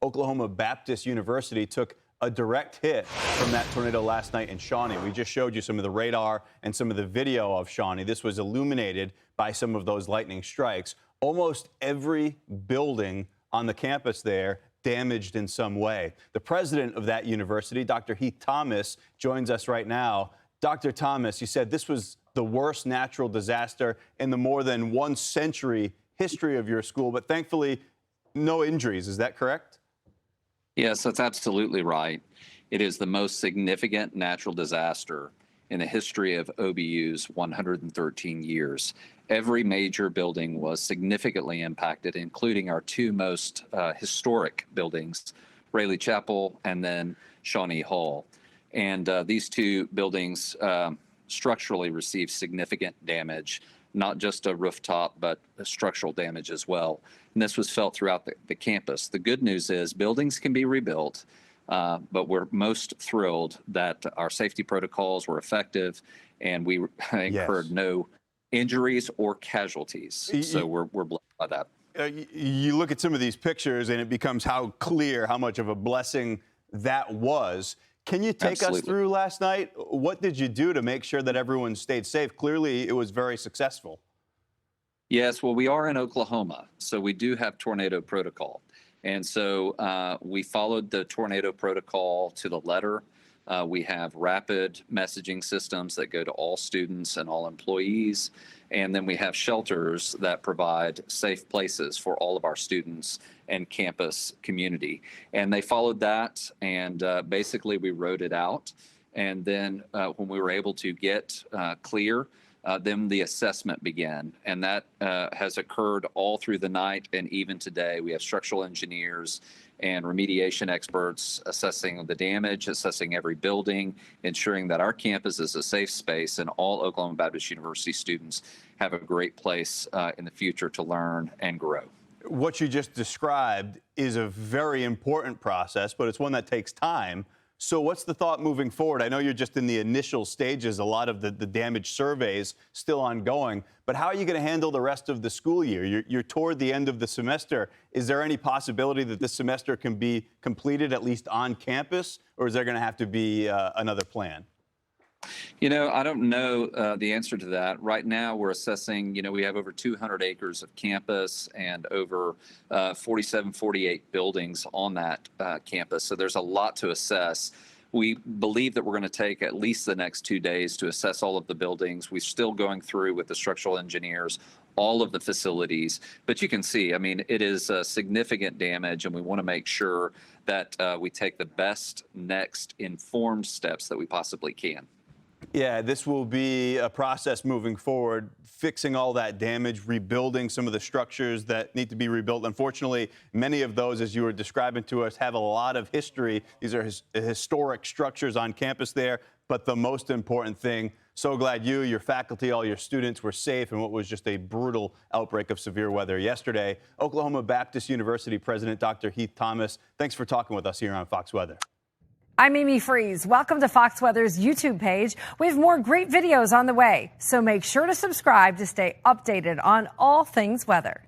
Oklahoma Baptist University took a direct hit from that tornado last night in Shawnee. We just showed you some of the radar and some of the video of Shawnee. This was illuminated by some of those lightning strikes. Almost every building on the campus there damaged in some way. The president of that university, Dr. Heath Thomas, joins us right now. Dr. Thomas, you said this was the worst natural disaster in the more than 1 century history of your school, but thankfully no injuries. Is that correct? Yes, that's absolutely right. It is the most significant natural disaster in the history of OBU's 113 years. Every major building was significantly impacted, including our 2 most historic buildings, Rayleigh Chapel and then Shawnee Hall. And these 2 buildings structurally received significant damage, not just a rooftop, but structural damage as well. And this was felt throughout the campus. The good news is buildings can be rebuilt, but we're most thrilled that our safety protocols were effective and we incurred no injuries or casualties. So we're blessed by that. You look at some of these pictures and it becomes how clear how much of a blessing that was. Can you take us through last night? What did you do to make sure that everyone stayed safe? Clearly, it was very successful. Yes, well, we are in Oklahoma, so we do have tornado protocol. And so we followed the tornado protocol to the letter. We have rapid messaging systems that go to all students and all employees. And then we have shelters that provide safe places for all of our students and campus community. And they followed that, and basically we wrote it out. And then when we were able to get clear, then the assessment began. And that has occurred all through the night and even today. We have structural engineers and remediation experts assessing the damage, assessing every building, ensuring that our campus is a safe space and all Oklahoma Baptist University students have a great place in the future to learn and grow. What you just described is a very important process, but it's one that takes time. So what's the thought moving forward? I know you're just in the initial stages, a lot of the damage surveys still ongoing, but how are you going to handle the rest of the school year? You're toward the end of the semester. Is there any possibility that this semester can be completed at least on campus, or is there going to have to be another plan? You know, I don't know the answer to that. Right now, we're assessing, we have over 200 acres of campus and over 48 buildings on that campus. So there's a lot to assess. We believe that we're going to take at least the next 2 days to assess all of the buildings. We're still going through with the structural engineers all of the facilities. But you can see, I mean, it is significant damage, and we want to make sure that we take the best next informed steps that we possibly can. Yeah, this will be a process moving forward, fixing all that damage, rebuilding some of the structures that need to be rebuilt. Unfortunately, many of those, as you were describing to us, have a lot of history. These are historic structures on campus there. But the most important thing, so glad you, your faculty, all your students were safe in what was just a brutal outbreak of severe weather yesterday. Oklahoma Baptist University President Dr. Heath Thomas, thanks for talking with us here on Fox Weather. I'm Amy Freeze. Welcome to Fox Weather's YouTube page. We have more great videos on the way, so make sure to subscribe to stay updated on all things weather.